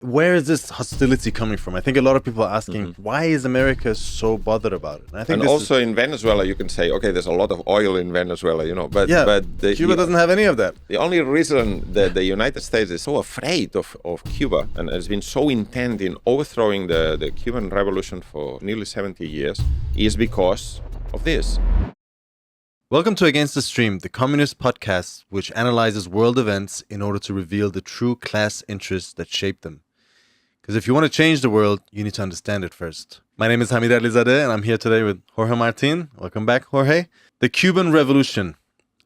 where is this hostility coming from? I think a lot of people are asking, why is America so bothered about it? And I think also in Venezuela, you can say, okay, there's a lot of oil in Venezuela, but Cuba doesn't have any of that. The only reason that the United States is so afraid of Cuba and has been so intent in overthrowing the Cuban Revolution for nearly 70 years is because of this. Welcome to Against the Stream, the communist podcast which analyzes world events in order to reveal the true class interests that shape them. Because if you want to change the world, you need to understand it first. My name is Hamid Alizadeh, and I'm here today with Jorgé Martín. Welcome back, Jorgé. The Cuban Revolution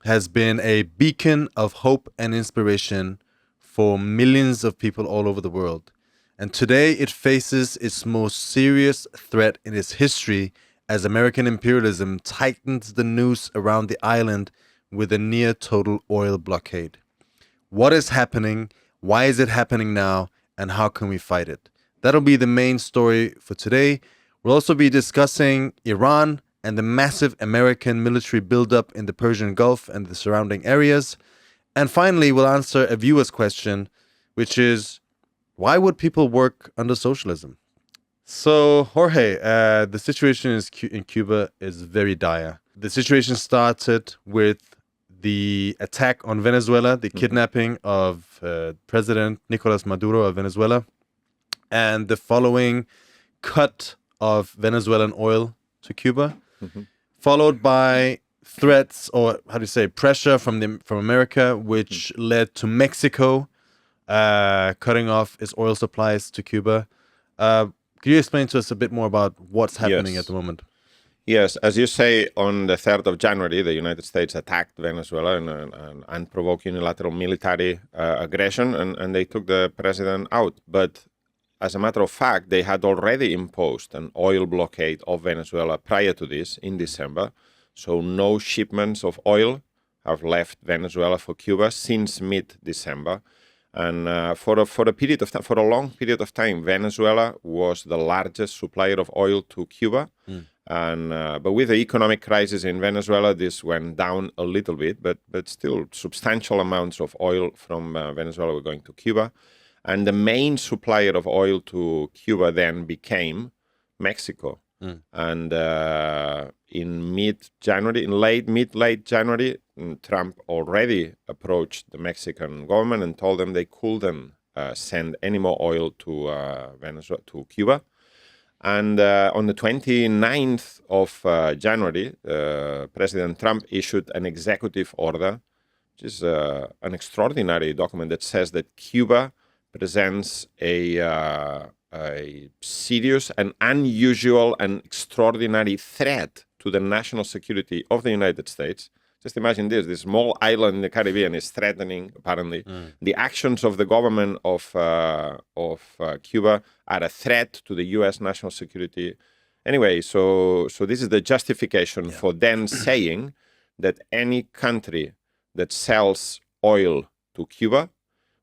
has been a beacon of hope and inspiration for millions of people all over the world. And today it faces its most serious threat in its history as American imperialism tightens the noose around the island with a near total oil blockade. What is happening? Why is it happening now? And how can we fight it? That'll be the main story for today. We'll also be discussing Iran and the massive American military buildup in the Persian Gulf and the surrounding areas. And finally, we'll answer a viewer's question, which is, why would people work under socialism? So, Jorgé, the situation in Cuba is very dire. The situation started with the attack on Venezuela, the kidnapping of President Nicolas Maduro of Venezuela, and the following cut of Venezuelan oil to Cuba, followed by threats, or how do you say, pressure from America, which led to Mexico cutting off its oil supplies to Cuba. Could you explain to us a bit more about what's happening at the moment? Yes, as you say, on the 3rd of January, the United States attacked Venezuela in an unprovoked unilateral military aggression, and they took the president out. But as a matter of fact, they had already imposed an oil blockade of Venezuela prior to this in December. So no shipments of oil have left Venezuela for Cuba since mid-December. And for a long period of time, Venezuela was the largest supplier of oil to Cuba. And but with the economic crisis in Venezuela, this went down a little bit, but still substantial amounts of oil from Venezuela were going to Cuba. And the main supplier of oil to Cuba then became Mexico. And in late January, Trump already approached the Mexican government and told them they couldn't send any more oil to Cuba. And on the 29th of January, President Trump issued an executive order, which is an extraordinary document that says that Cuba presents a serious and unusual and extraordinary threat to the national security of the United States. Just imagine this small island in the Caribbean is threatening, apparently. The actions of the government of Cuba are a threat to the U.S. national security. Anyway, so this is the justification for then saying that any country that sells oil to Cuba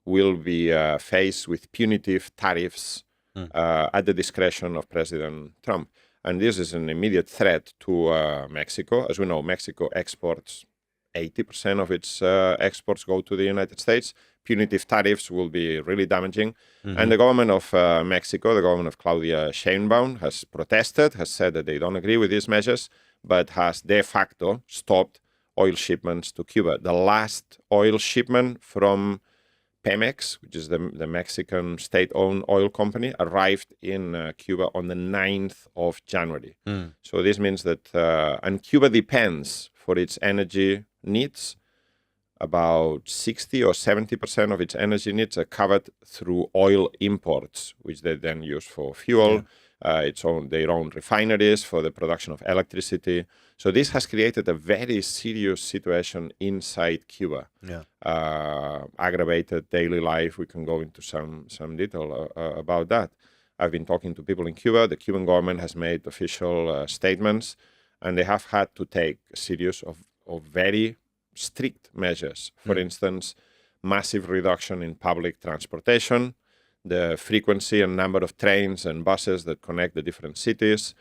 will be faced with punitive tariffs at the discretion of President Trump. And this is an immediate threat to Mexico. As we know, Mexico exports 80% of its exports go to the United States. Punitive tariffs will be really damaging. And the government of Mexico, the government of Claudia Sheinbaum, has protested, has said that they don't agree with these measures, but has de facto stopped oil shipments to Cuba. The last oil shipment from Pemex, which is the Mexican state-owned oil company, arrived in Cuba on the 9th of January. So this means that, and Cuba depends for its energy needs, about 60 or 70% of its energy needs are covered through oil imports, which they then use for fuel, their own refineries for the production of electricity. So this has created a very serious situation inside Cuba. Aggravated daily life. We can go into some detail about that. I've been talking to people in Cuba. The Cuban government has made official statements, and they have had to take a series of very strict measures. For instance, massive reduction in public transportation, the frequency and number of trains and buses that connect the different cities.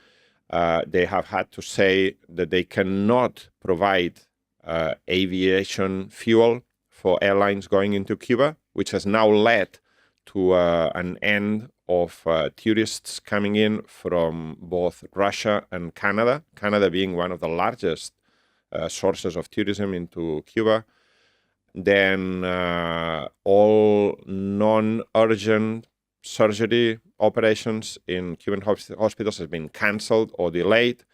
They have had to say that they cannot provide aviation fuel for airlines going into Cuba, which has now led to an end of tourists coming in from both Russia and Canada, Canada being one of the largest sources of tourism into Cuba. Then all non-urgent surgery operations in Cuban hospitals have been cancelled or delayed.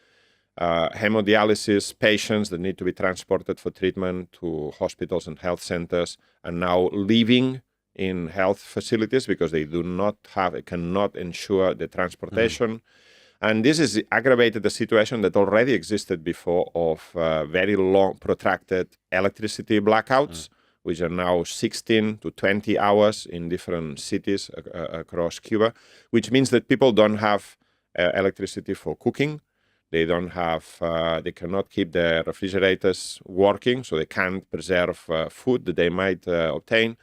Hemodialysis patients that need to be transported for treatment to hospitals and health centers are now living in health facilities because they cannot ensure the transportation. And this has aggravated the situation that already existed before of very long, protracted electricity blackouts, which are now 16 to 20 hours in different cities across Cuba, which means that people don't have electricity for cooking. They don't have, they cannot keep their refrigerators working, so they can't preserve food that they might obtain.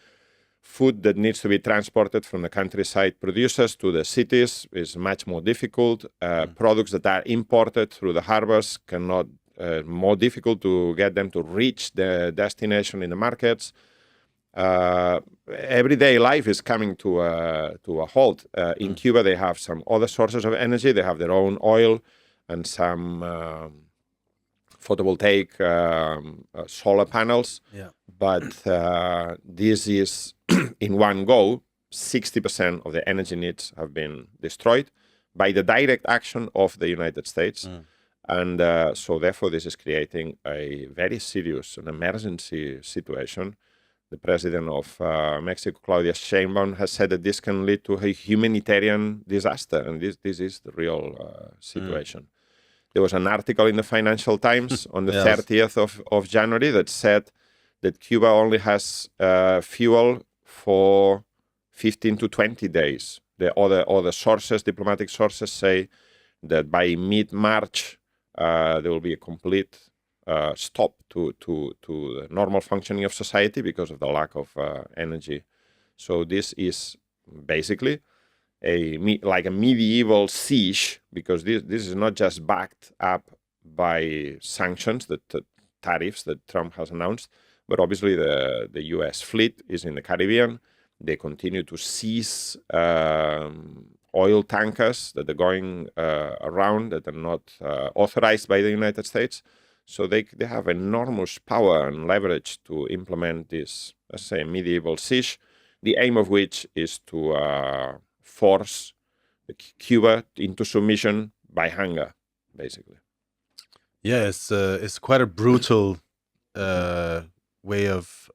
Food that needs to be transported from the countryside producers to the cities is much more difficult. Products that are imported through the harbors cannot, more difficult to get them to reach the destination in the markets. Everyday life is coming to a halt. In Cuba, they have some other sources of energy. They have their own oil and some photovoltaic solar panels. Yeah. But this is, in one go, 60% of the energy needs have been destroyed by the direct action of the United States. And so therefore, this is creating a very serious and emergency situation. The president of Mexico, Claudia Sheinbaum, has said that this can lead to a humanitarian disaster, and this is the real situation. There was an article in the Financial Times on the 30th of January that said that Cuba only has fuel for 15 to 20 days. The other sources, diplomatic sources, say that by mid-March, there will be a complete stop to the normal functioning of society because of the lack of energy. So this is basically like a medieval siege, because this is not just backed up by sanctions, the tariffs that Trump has announced, but obviously the U.S. fleet is in the Caribbean. They continue to seize oil tankers that are going around that are not authorized by the United States. So they have enormous power and leverage to implement this, let's say, medieval siege, the aim of which is to force Cuba into submission by hunger, basically. Yeah, it's quite a brutal way of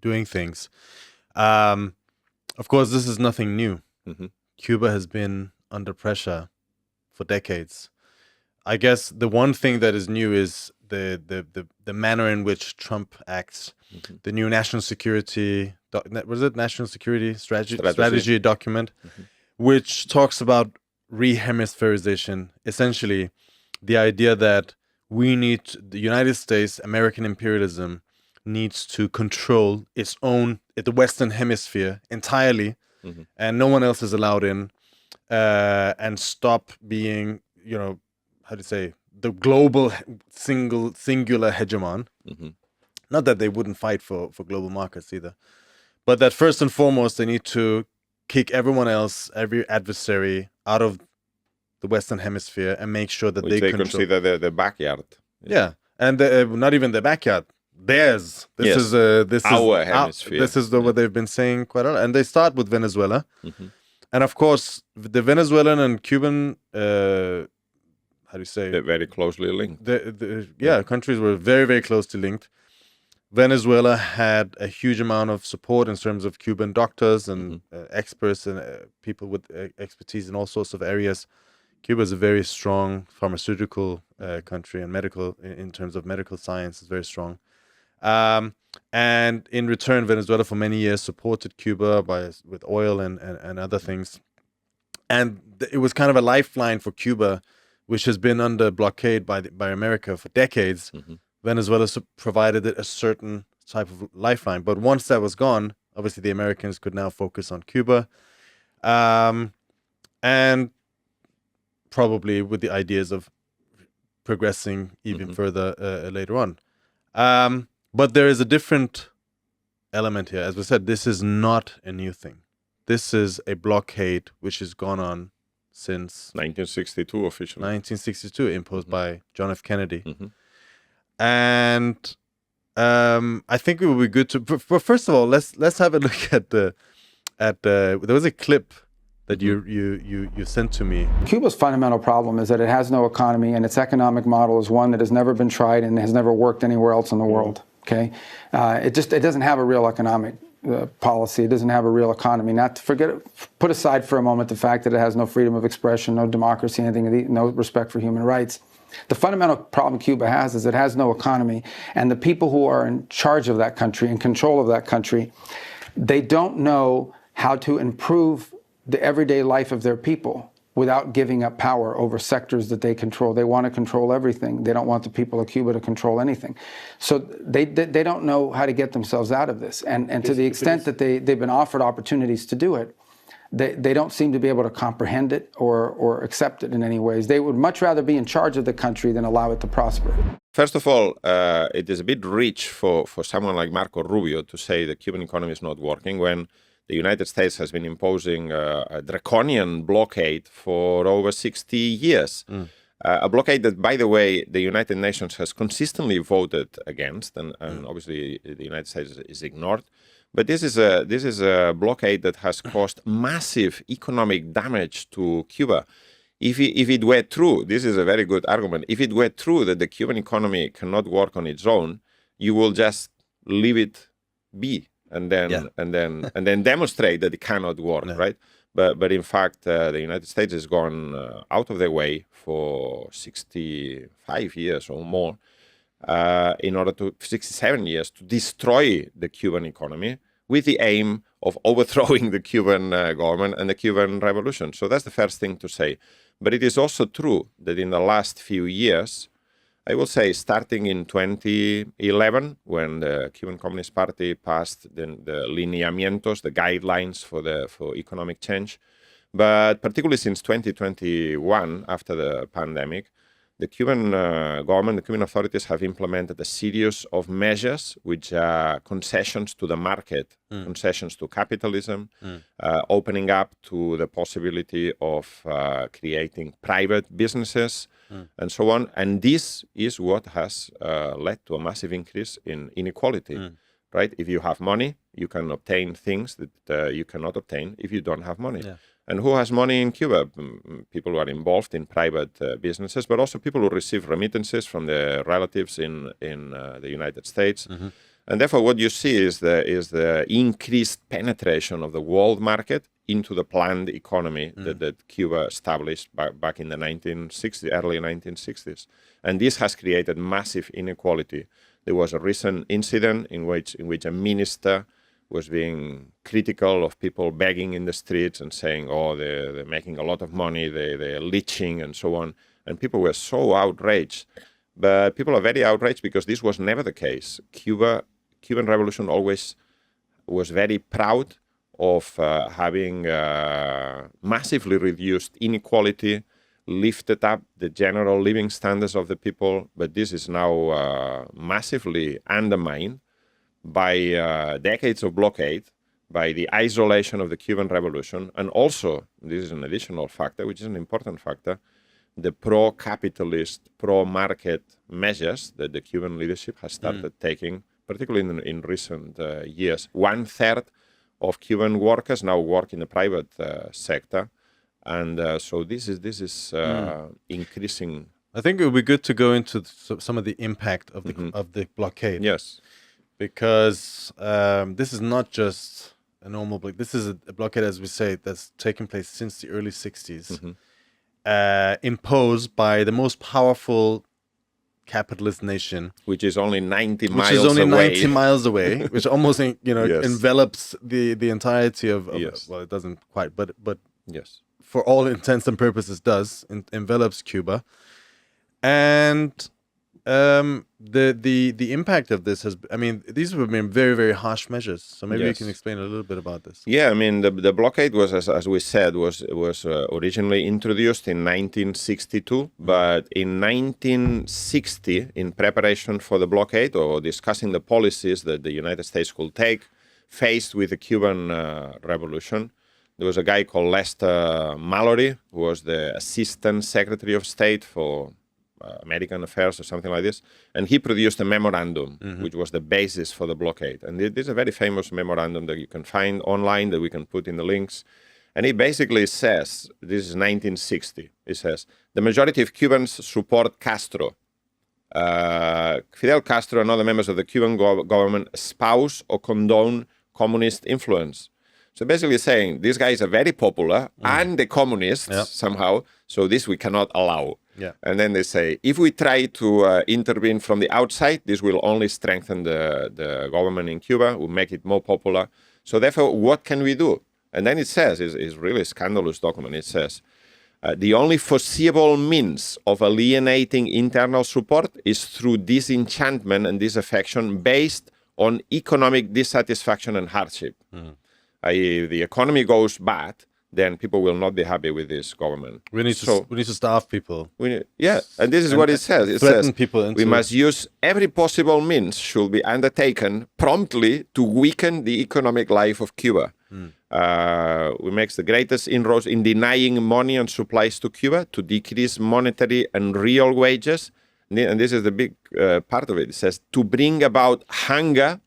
doing things. Of course, this is nothing new. Cuba has been under pressure for decades. I guess the one thing that is new is the manner in which Trump acts. The new national security national security strategy document, which talks about re-hemispherization. Essentially, the idea that the United States, American imperialism, needs to control the Western Hemisphere entirely, and no one else is allowed in, and stop being, how to say, the global singular hegemon. Not that they wouldn't fight for global markets either, but that first and foremost they need to kick everyone else, every adversary, out of the Western Hemisphere and make sure that Which they control. consider the backyard. Yeah, and not even the backyard. Theirs. This is our hemisphere. This is what they've been saying quite a lot, and they start with Venezuela, and of course the Venezuelan and Cuban. How do you say? They're very closely linked. Countries were very, very closely linked. Venezuela had a huge amount of support in terms of Cuban doctors and experts and people with expertise in all sorts of areas. Cuba is a very strong pharmaceutical country, and medical, in terms of medical science, is very strong. And in return, Venezuela for many years supported Cuba with oil and other things. And it was kind of a lifeline for Cuba, which has been under blockade by America for decades. Venezuela provided it a certain type of lifeline. But once that was gone, obviously the Americans could now focus on Cuba. And probably with the ideas of progressing even further later on. But there is a different element here. As we said, this is not a new thing. this is a blockade which has gone on since 1962 officially. 1962, imposed by John F. Kennedy. Mhm. And I think it would be good to. But first of all, let's have a look at the. There was a clip that you sent to me. Cuba's fundamental problem is that it has no economy, and its economic model is one that has never been tried and has never worked anywhere else in the world. Okay, it doesn't have a real economic policy. It doesn't have a real economy. Not to forget, put aside for a moment the fact that it has no freedom of expression, no democracy, anything, no respect for human rights. The fundamental problem Cuba has is it has no economy, and the people who are in charge of that country, in control of that country, they don't know how to improve the everyday life of their people without giving up power over sectors that they control. They want to control everything. They don't want the people of Cuba to control anything. So they don't know how to get themselves out of this. And to the extent that they've been offered opportunities to do it, they don't seem to be able to comprehend it or accept it in any ways. They would much rather be in charge of the country than allow it to prosper. First of all, it is a bit rich for someone like Marco Rubio to say the Cuban economy is not working when the United States has been imposing a draconian blockade for over 60 years. A blockade that, by the way, the United Nations has consistently voted against, and obviously the United States is ignored. But this is a blockade that has caused massive economic damage to Cuba. If it were true, this is a very good argument. If it were true that the Cuban economy cannot work on its own, you will just leave it be. And then demonstrate that it cannot work, right? But in fact, the United States has gone out of their way for 65 years or more, 67 years, to destroy the Cuban economy with the aim of overthrowing the Cuban government and the Cuban Revolution. So that's the first thing to say. But it is also true that in the last few years, I will say starting in 2011, when the Cuban Communist Party passed the lineamientos, the guidelines for economic change, but particularly since 2021, after the pandemic, the Cuban government, the Cuban authorities have implemented a series of measures which are concessions to the market, concessions to capitalism, opening up to the possibility of creating private businesses, and so on. And this is what has led to a massive increase in inequality, right? If you have money, you can obtain things that you cannot obtain if you don't have money. Yeah. And who has money in Cuba? People who are involved in private businesses, but also people who receive remittances from their relatives in the United States. And therefore, what you see is the increased penetration of the world market into the planned economy that Cuba established back in the early 1960s. And this has created massive inequality. There was a recent incident in which a minister was being critical of people begging in the streets and saying, oh, they're making a lot of money, they're leeching and so on. And people were so outraged. But people are very outraged because this was never the case. Cuban Revolution always was very proud of having massively reduced inequality, lifted up the general living standards of the people, but this is now massively undermined by decades of blockade, by the isolation of the Cuban Revolution, and also, this is an additional factor, which is an important factor, the pro-capitalist, pro-market measures that the Cuban leadership has started taking, particularly in recent years. 1/3 of Cuban workers now work in the private sector, and so this is increasing. I think it would be good to go into some of the impact of the blockade. Yes, because this is not just a normal blockade. This is a blockade, as we say, that's taken place since the early 60s, imposed by the most powerful capitalist nation, which is only 90 miles away, which almost yes. envelops the entirety of yes. Well, it doesn't quite, but yes, for all intents and purposes does, envelops Cuba. And the impact of this has, I mean, these have been very, very harsh measures. So maybe you can explain a little bit about this. Yeah, I mean, the blockade was, as we said, was originally introduced in 1962, but in 1960, in preparation for the blockade or discussing the policies that the United States could take, faced with the Cuban Revolution, There was a guy called Lester Mallory, who was the Assistant Secretary of State for American Affairs or something like this, and he produced a memorandum, which was the basis for the blockade. And this is a very famous memorandum that you can find online, that we can put in the links. And it basically says, this is 1960, it says, the majority of Cubans support Castro. Fidel Castro and other members of the Cuban government espouse or condone communist influence. So basically saying, these guys are very popular and the communists somehow, so this we cannot allow. Yeah. And then they say, if we try to intervene from the outside, this will only strengthen the government in Cuba, will make it more popular. So therefore, what can we do? And then it says, it's really a scandalous document, it says, the only foreseeable means of alienating internal support is through disenchantment and disaffection based on economic dissatisfaction and hardship. If the economy goes bad, then people will not be happy with this government. We need to starve people. And this is what it says. It threaten says people we must use every possible means should be undertaken promptly to weaken the economic life of Cuba. We make the greatest inroads in denying money and supplies to Cuba to decrease monetary and real wages. And this is the big part of it. It says to bring about hunger,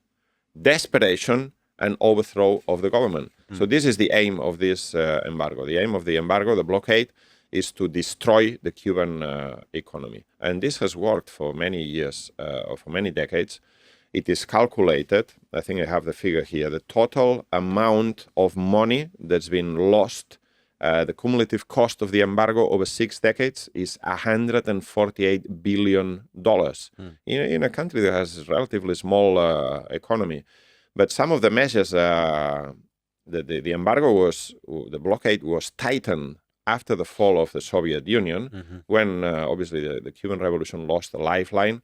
desperation, and overthrow of the government. So this is the aim of this embargo. The aim of the embargo, the blockade, is to destroy the Cuban economy. And this has worked for many years, or for many decades. It is calculated, I think I have the figure here, the total amount of money that's been lost, the cumulative cost of the embargo over 6 decades is $148 billion in a country that has a relatively small economy. But some of the measures, the blockade was tightened after the fall of the Soviet Union, when obviously the Cuban Revolution lost a lifeline.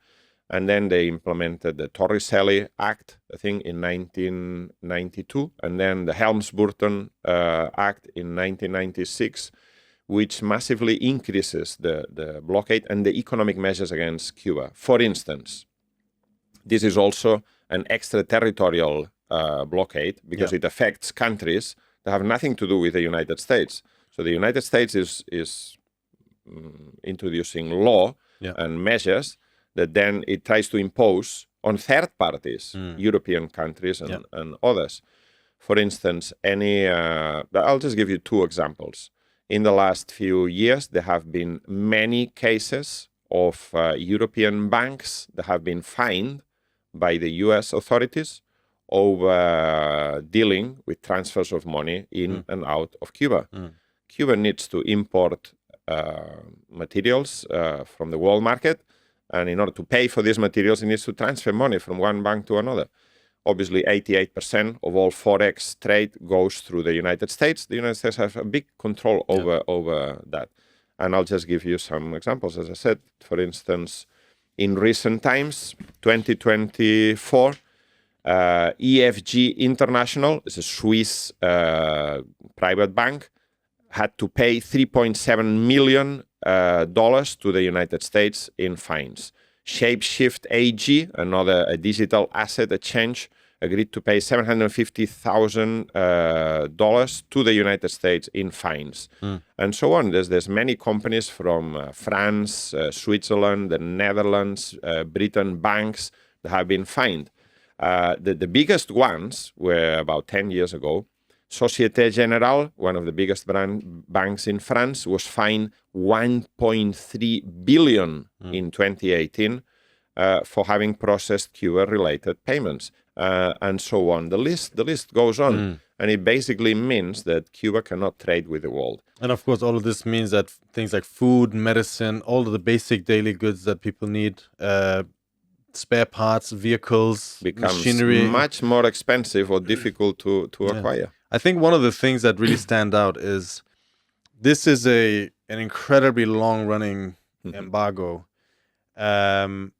And then they implemented the Torricelli Act, I think, in 1992, and then the Helms-Burton Act in 1996, which massively increases the blockade and the economic measures against Cuba. For instance, this is also an extraterritorial blockade because it affects countries that have nothing to do with the United States. So the United States is introducing law and measures that then it tries to impose on third parties, European countries and others. For instance, I'll just give you 2 examples. In the last few years, there have been many cases of European banks that have been fined by the US authorities over dealing with transfers of money in and out of Cuba. Cuba needs to import materials from the world market, and in order to pay for these materials, it needs to transfer money from one bank to another. Obviously, 88% of all forex trade goes through the United States. The United States has a big control over that. And I'll just give you some examples. As I said, for instance, in recent times, 2024, EFG International, is a Swiss private bank, had to pay $3.7 million to the United States in fines. Shapeshift AG, a digital asset exchange, agreed to pay $750,000 to the United States in fines, and so on. There's many companies from France, Switzerland, the Netherlands, Britain, banks that have been fined. The biggest ones were about 10 years ago. Société Générale, one of the biggest banks in France, was fined $1.3 billion in 2018 for having processed Cuba-related payments, and so on. The list goes on, and it basically means that Cuba cannot trade with the world. And of course, all of this means that things like food, medicine, all of the basic daily goods that people need, spare parts, vehicles, machinery, much more expensive or difficult to acquire. I think one of the things that really stand out is this is an incredibly long-running embargo, and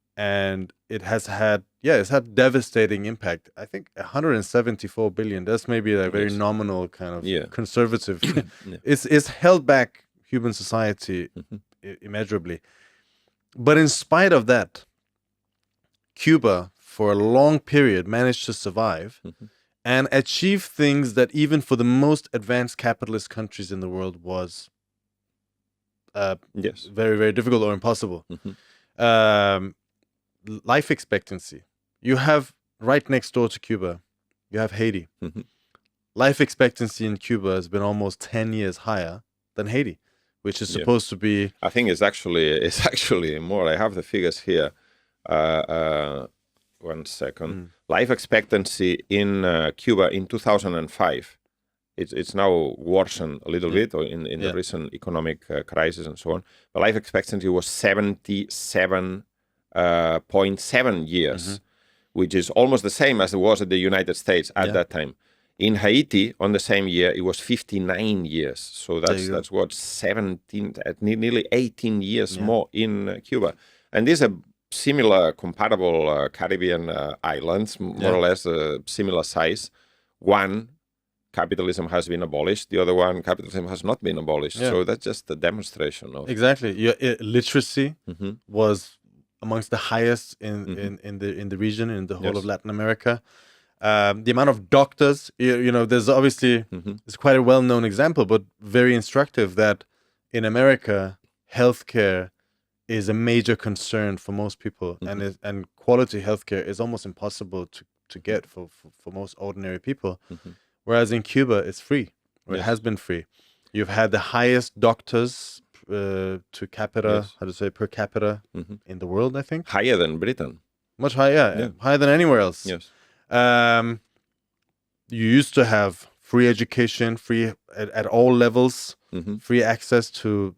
it has had it's had devastating impact. I think 174 billion. That's maybe a very nominal kind of conservative. It's held back Cuban society immeasurably, but in spite of that, Cuba for a long period managed to survive. and achieve things that even for the most advanced capitalist countries in the world was Yes. very, very difficult or impossible. Life expectancy. You have right next door to Cuba, you have Haiti. Life expectancy in Cuba has been almost 10 years higher than Haiti, which is supposed to be... I think it's actually more. I have the figures here. 1 second. Life expectancy in Cuba in 2005. It's now worsened a little bit in the recent economic crisis and so on. But life expectancy was 77.7 years, which is almost the same as it was in the United States at that time. In Haiti, on the same year, it was 59 years. So that's what 17, nearly 18 years more in Cuba. And these are similar, comparable Caribbean islands, more or less similar size. One, capitalism has been abolished. The other one, capitalism has not been abolished. So that's just a demonstration of... Exactly. Literacy was amongst the highest in the region, in the whole of Latin America. The amount of doctors, there's obviously, it's quite a well-known example, but very instructive that in America, healthcare is a major concern for most people, and quality healthcare is almost impossible to get for most ordinary people. Whereas in Cuba, it's free, or it has been free. You've had the highest doctors per capita in the world, I think. Higher than Britain. Much higher, higher than anywhere else. Yes. You used to have free education, free at all levels, free access to...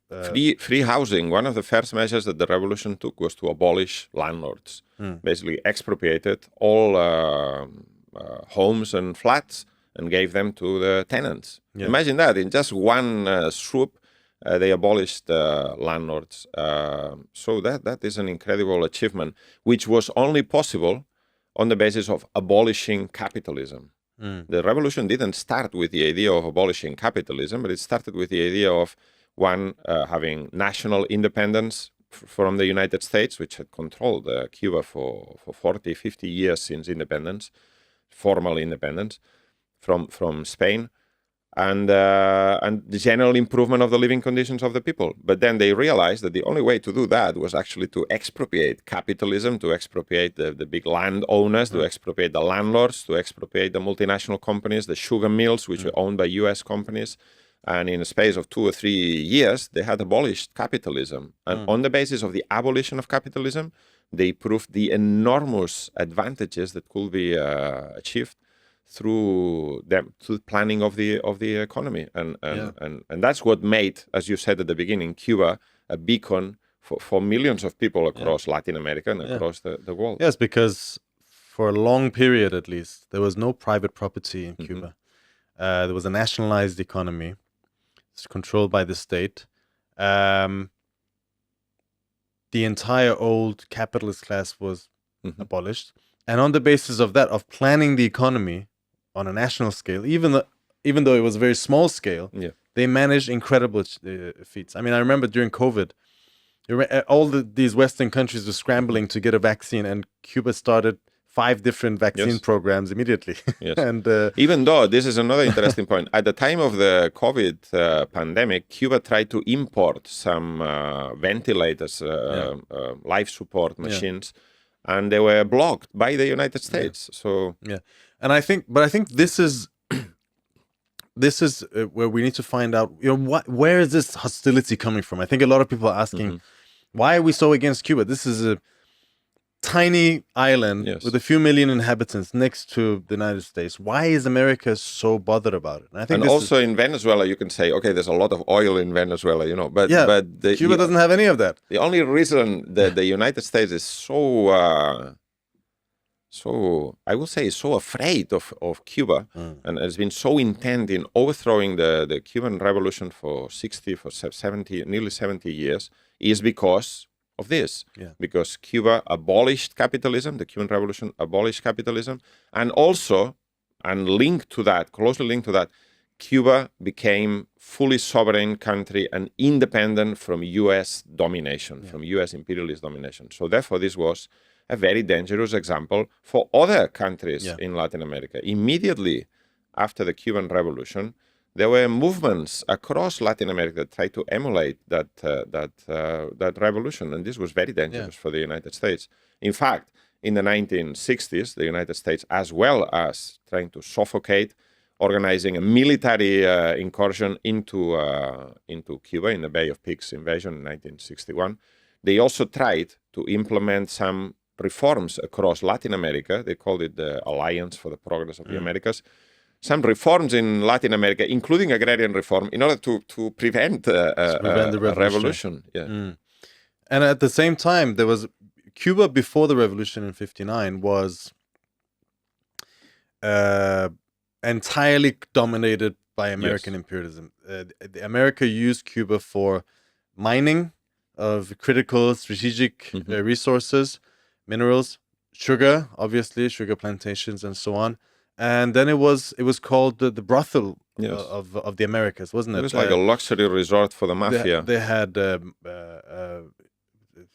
free housing. One of the first measures that the revolution took was to abolish landlords. Basically expropriated all homes and flats and gave them to the tenants. Imagine that. In just one swoop, they abolished landlords. So that is an incredible achievement, which was only possible on the basis of abolishing capitalism. The revolution didn't start with the idea of abolishing capitalism, but it started with the idea of, one, having national independence from the United States, which had controlled Cuba for 40, 50 years since independence, formal independence from Spain, and the general improvement of the living conditions of the people. But then they realized that the only way to do that was actually to expropriate capitalism, to expropriate the big landowners, to expropriate the landlords, to expropriate the multinational companies, the sugar mills, which were owned by US companies. And in a space of 2 or 3 years, they had abolished capitalism. And on the basis of the abolition of capitalism, they proved the enormous advantages that could be achieved through the planning of the economy, and that's what made, as you said at the beginning, Cuba a beacon for millions of people across Latin America and across the world. Yes, because for a long period at least, there was no private property in Cuba. There was a nationalized economy. It's controlled by the state. The entire old capitalist class was abolished, and on the basis of that, of planning the economy on a national scale, even though it was a very small scale, they managed incredible feats. I mean, I remember during COVID, these Western countries were scrambling to get a vaccine, and Cuba started 5 different vaccine programs immediately. And even though, this is another interesting point, at the time of the COVID pandemic, Cuba tried to import some ventilators, life support machines, and they were blocked by the United States. So and I think this is where we need to find out, where is this hostility coming from? I think a lot of people are asking, why are we so against Cuba? This is a tiny island with a few million inhabitants next to the United States. Why is America so bothered about it? And I think also in Venezuela, you can say, okay, there's a lot of oil in Venezuela, but Cuba doesn't have any of that. The only reason that the United States is so I will say so afraid of Cuba and has been so intent in overthrowing the Cuban Revolution for 70, nearly 70 years is because of this. Because Cuba abolished capitalism, the Cuban Revolution abolished capitalism, and also, and linked to that, closely linked to that, Cuba became fully sovereign country and independent from U.S. domination, from U.S. imperialist domination. So therefore, this was a very dangerous example for other countries Yeah. in Latin America. Immediately after the Cuban Revolution, there were movements across Latin America that tried to emulate that revolution, and this was very dangerous for the United States. In fact, in the 1960s, the United States, as well as trying to suffocate, organizing a military incursion into Cuba in the Bay of Pigs invasion in 1961, they also tried to implement some reforms across Latin America. They called it the Alliance for the Progress of the Americas. Some reforms in Latin America, including agrarian reform, in order to prevent the a revolution. Yeah. And at the same time, there was Cuba before the revolution in '59 was entirely dominated by American imperialism. America used Cuba for mining of critical strategic resources, minerals, sugar, obviously, sugar plantations, and so on. And then it was called the brothel of the Americas, wasn't it? It was like a luxury resort for the mafia. They had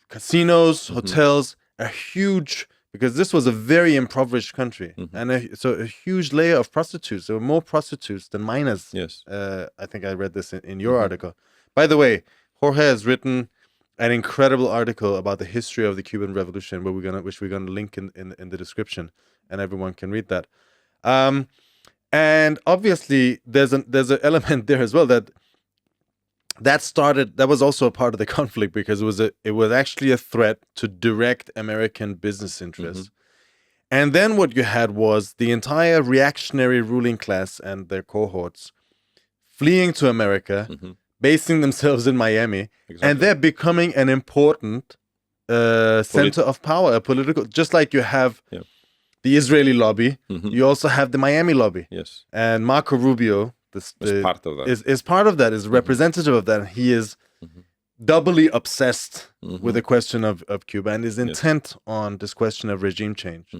casinos, hotels, a huge, because this was a very impoverished country, and so a huge layer of prostitutes. There were more prostitutes than miners. Yes. I think I read this in your article. By the way, Jorge has written an incredible article about the history of the Cuban Revolution, which we're gonna link in the description, and everyone can read that. And obviously, there's an element there as well that was also a part of the conflict, because it was actually a threat to direct American business interests. And then what you had was the entire reactionary ruling class and their cohorts fleeing to America, basing themselves in Miami, and they're becoming an important center of power, a political, just like you have the Israeli lobby, you also have the Miami lobby. Yes. And Marco Rubio is part of that, is representative of that. And he is doubly obsessed with the question of Cuba and is intent on this question of regime change.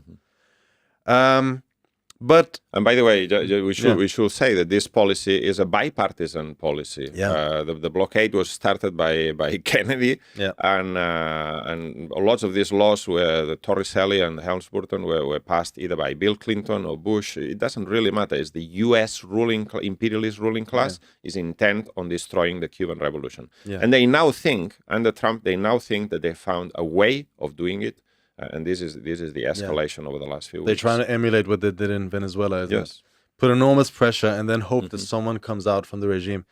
And by the way, we should say that this policy is a bipartisan policy. The blockade was started by Kennedy, and lots of these laws were the Torricelli and Helms-Burton were passed either by Bill Clinton or Bush. It doesn't really matter. It's the U.S. imperialist ruling class is intent on destroying the Cuban Revolution, and they now think under Trump that they found a way of doing it. And this is the escalation over the last few weeks. They're trying to emulate what they did in Venezuela. Put enormous pressure and then hope that someone comes out from the regime.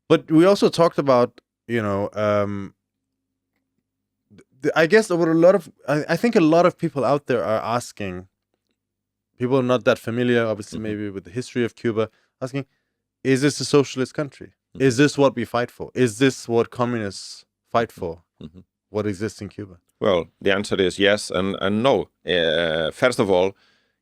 But we also talked about, I guess I think a lot of people out there are asking, people are not that familiar, obviously, maybe with the history of Cuba, asking, is this a socialist country? Is this what we fight for? Is this what communists fight for? What exists in Cuba? Well, the answer is yes and no. First of all,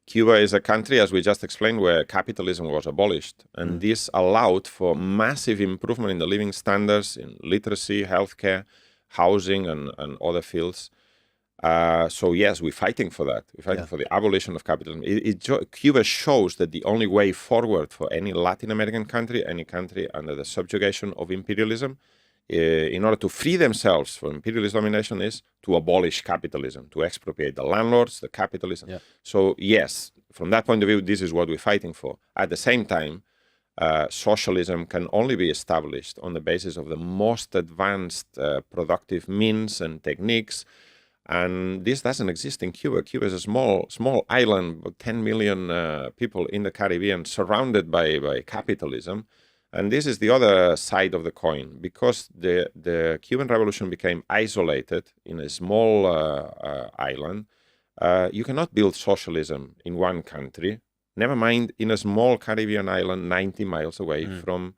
Cuba is a country, as we just explained, where capitalism was abolished. And this allowed for massive improvement in the living standards, in literacy, healthcare, housing, and other fields. So yes, we're fighting for that. We're fighting for the abolition of capitalism. Cuba shows that the only way forward for any Latin American country, any country under the subjugation of imperialism, in order to free themselves from imperialist domination, is to abolish capitalism, to expropriate the landlords, the capitalism. So yes, from that point of view, this is what we're fighting for. At the same time, socialism can only be established on the basis of the most advanced productive means and techniques. And this doesn't exist in Cuba. Cuba is a small island, about 10 million people in the Caribbean, surrounded by capitalism. And this is the other side of the coin, because the Cuban Revolution became isolated in a small island. You cannot build socialism in one country, never mind in a small Caribbean island 90 miles away from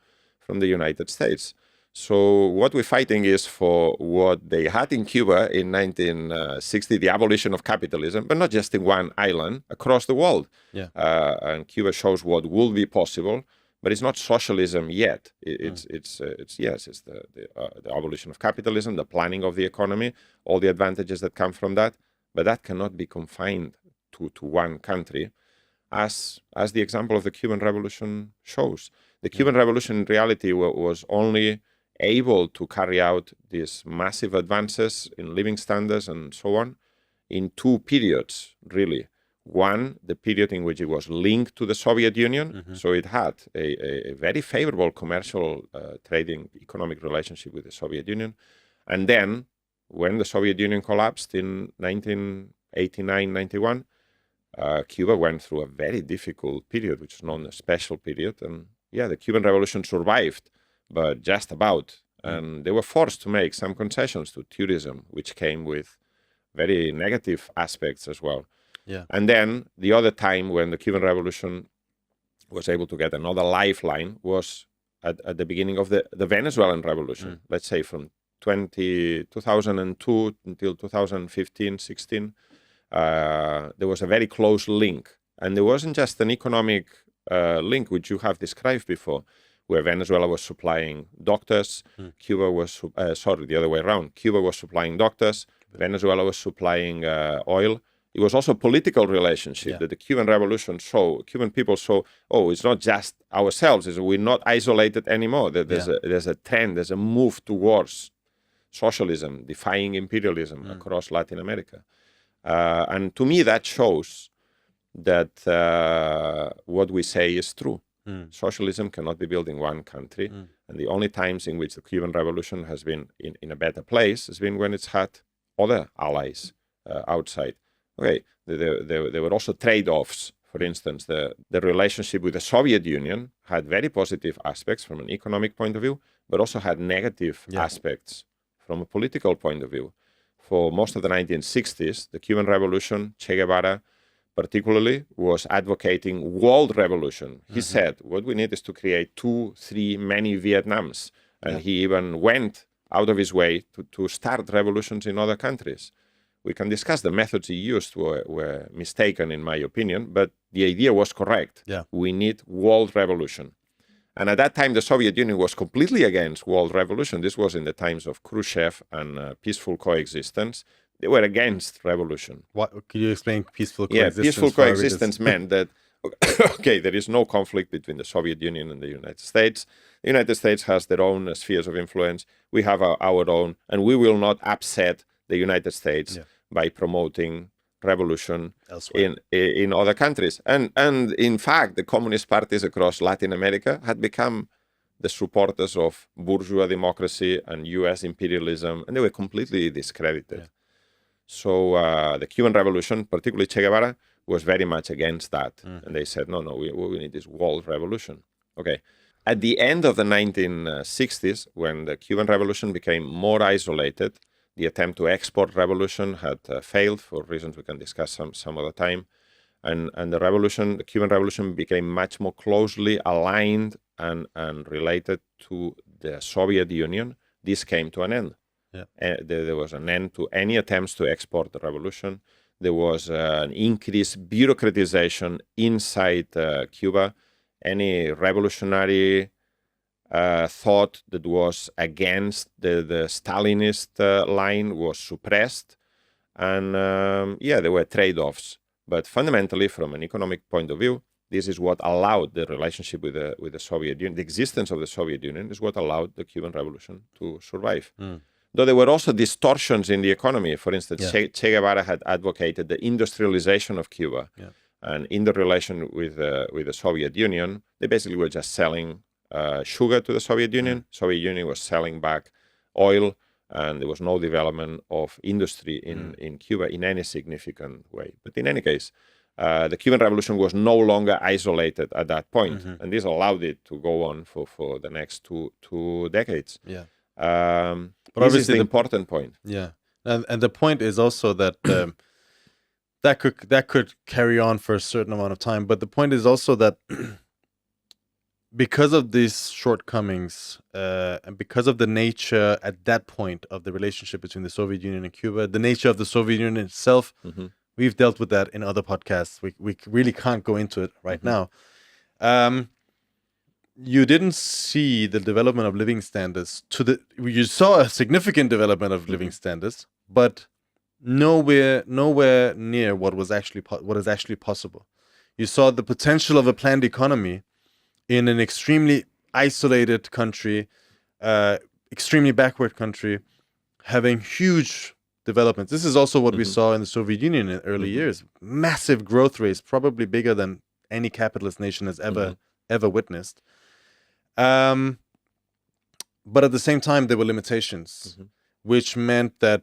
the United States. So what we're fighting is for what they had in Cuba in 1960, the abolition of capitalism, but not just in one island, across the world. And Cuba shows what will be possible. But it's not socialism yet. It's the abolition of capitalism, the planning of the economy, all the advantages that come from that. But that cannot be confined to one country, as the example of the Cuban Revolution shows. The Cuban Revolution, in reality, was only able to carry out these massive advances in living standards and so on in two periods, really. One, the period in which it was linked to the Soviet Union, so it had a very favorable commercial trading economic relationship with the Soviet Union. And then, when the Soviet Union collapsed in 1989-91, Cuba went through a very difficult period, which is known as special period. And yeah, the Cuban Revolution survived, but just about. And they were forced to make some concessions to tourism, which came with very negative aspects as well. Yeah. And then the other time when the Cuban Revolution was able to get another lifeline was at the beginning of the Venezuelan Revolution. Let's say from 2002 until 2015, 16, there was a very close link. And there wasn't just an economic link, which you have described before, where Venezuela was supplying doctors, Cuba was, the other way around. Cuba was supplying doctors, Venezuela was supplying oil. It was also a political relationship that the Cuban Revolution saw. Cuban people saw, it's not just ourselves. We're not isolated anymore. There's a trend, there's a move towards socialism, defying imperialism across Latin America. And to me, that shows that what we say is true. Socialism cannot be built in one country. And the only times in which the Cuban Revolution has been in a better place has been when it's had other allies outside. Okay, there were also trade-offs. For instance, the relationship with the Soviet Union had very positive aspects from an economic point of view, but also had negative aspects from a political point of view. For most of the 1960s, the Cuban Revolution, Che Guevara particularly, was advocating world revolution. He said, what we need is to create 2, 3, many Vietnams. And he even went out of his way to start revolutions in other countries. We can discuss the methods he used were mistaken, in my opinion, but the idea was correct. Yeah. We need world revolution. And at that time, the Soviet Union was completely against world revolution. This was in the times of Khrushchev and peaceful coexistence. They were against revolution. What could you explain peaceful coexistence? Yeah, peaceful coexistence meant that, okay, there is no conflict between the Soviet Union and the United States. The United States has their own spheres of influence. We have our own, and we will not upset the United States by promoting revolution in other countries. And in fact, the communist parties across Latin America had become the supporters of bourgeois democracy and US imperialism, and they were completely discredited. Yeah. So the Cuban Revolution, particularly Che Guevara, was very much against that. And they said, no, we need this world revolution. Okay. At the end of the 1960s, when the Cuban Revolution became more isolated, the attempt to export revolution had failed for reasons we can discuss some other time. And the Cuban Revolution became much more closely aligned and related to the Soviet Union. This came to an end. Yeah. There was an end to any attempts to export the revolution. There was an increased bureaucratization inside Cuba. Any revolutionary thought that was against the Stalinist line was suppressed. And there were trade-offs. But fundamentally, from an economic point of view, this is what allowed the relationship with the Soviet Union. The existence of the Soviet Union is what allowed the Cuban Revolution to survive. Though there were also distortions in the economy. For instance, Che Guevara had advocated the industrialization of Cuba. Yeah. And in the relation with the Soviet Union, they basically were just selling sugar to the Soviet Union. Soviet Union was selling back oil, and there was no development of industry in Cuba in any significant way. But in any case, the Cuban Revolution was no longer isolated at that point, and this allowed it to go on for the next two decades. Yeah. But this is the important point. Yeah, and the point is also that that could carry on for a certain amount of time. But the point is also that because of these shortcomings and because of the nature at that point of the relationship between the Soviet Union and Cuba, the nature of the Soviet Union itself, we've dealt with that in other podcasts. We really can't go into it right now. You didn't see the development of living standards you saw a significant development of living standards, but nowhere near what is actually possible. You saw the potential of a planned economy in an extremely isolated country, extremely backward country, having huge developments. This is also what we saw in the Soviet Union in early years. Massive growth rates, probably bigger than any capitalist nation has ever witnessed. But at the same time, there were limitations, which meant that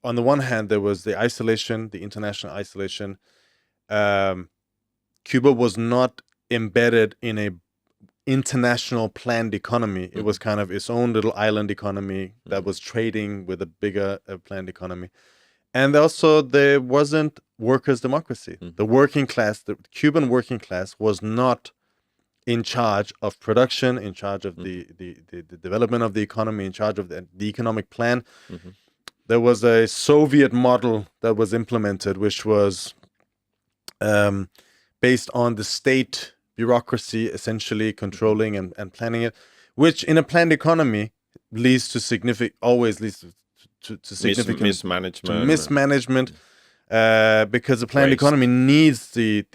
on the one hand, there was the isolation, the international isolation. Cuba was not embedded in a international planned economy. It was kind of its own little island economy that was trading with a bigger planned economy. And also there wasn't workers' democracy. The working class, the Cuban working class was not in charge of production, in charge of the development of the economy, in charge of the economic plan. There was a Soviet model that was implemented, which was based on the state bureaucracy essentially controlling and planning it, which in a planned economy leads to always leads to significant mismanagement, because the planned economy needs the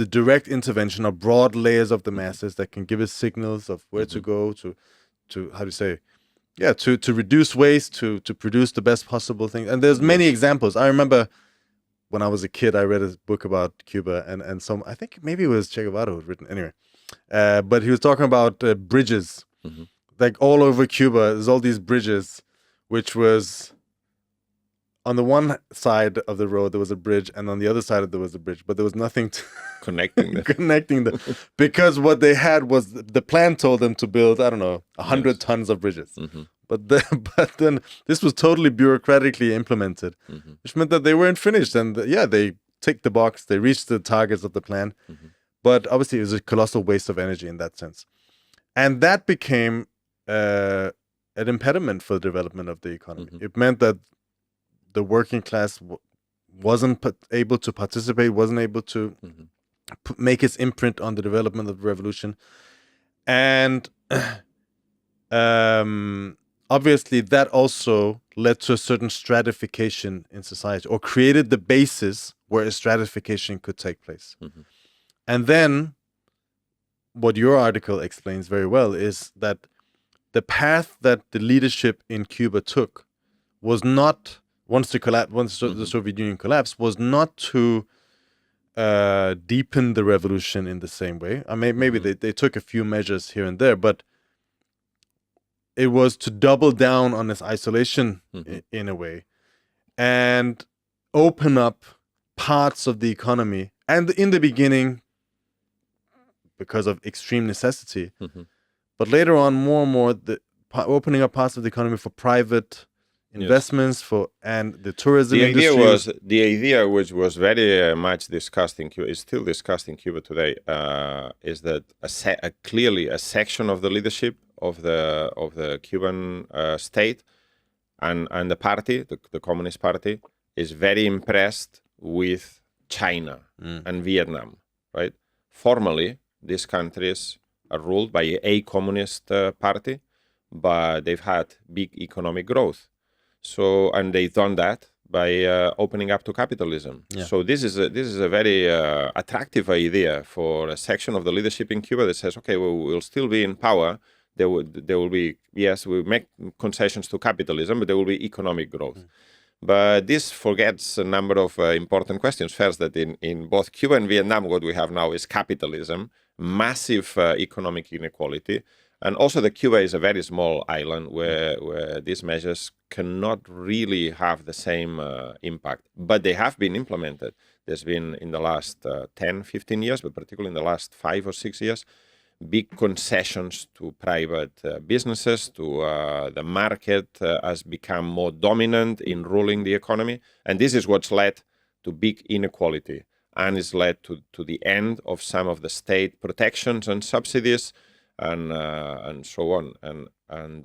direct intervention of broad layers of the masses that can give us signals of where to go to how do you say, to reduce waste, to produce the best possible thing. And there's many examples. I remember when I was a kid, I read a book about Cuba, and some, I think maybe it was Che Guevara who had written, anyway. But he was talking about bridges. Like all over Cuba, there's all these bridges, which was on the one side of the road, there was a bridge, and on the other side there was a bridge, but there was nothing connecting them. Because what they had was, the plan told them to build, I don't know, 100 tons of bridges. But then this was totally bureaucratically implemented, which meant that they weren't finished. And they ticked the box, they reached the targets of the plan. But obviously it was a colossal waste of energy in that sense. And that became an impediment for the development of the economy. It meant that the working class wasn't able to participate, wasn't able to make its imprint on the development of the revolution. And obviously that also led to a certain stratification in society, or created the basis where a stratification could take place. And then what your article explains very well is that the path that the leadership in Cuba took was not, once the Soviet Union collapsed, was not to deepen the revolution in the same way. I mean, maybe they took a few measures here and there, but it was to double down on this isolation in a way, and open up parts of the economy. And in the beginning, because of extreme necessity, but later on, more and more, opening up parts of the economy for private investments, and the tourism industry. The idea which was very much discussed in Cuba, is still discussed in Cuba today, is that clearly a section of the leadership of the Cuban state and the party, the Communist Party, is very impressed with China and Vietnam, right? Formally, these countries are ruled by a communist party, but they've had big economic growth. So, and they've done that by opening up to capitalism. So this is a very attractive idea for a section of the leadership in Cuba that says, okay, we'll still be in power. There will be, yes, we make concessions to capitalism, but there will be economic growth. But this forgets a number of important questions. First, that in both Cuba and Vietnam, what we have now is capitalism, massive economic inequality, and also that Cuba is a very small island where these measures cannot really have the same impact. But they have been implemented. There's been, in the last 10, 15 years, but particularly in the last 5 or 6 years, big concessions to private businesses, to the market has become more dominant in ruling the economy. And this is what's led to big inequality, and it's led to the end of some of the state protections and subsidies, and so on. And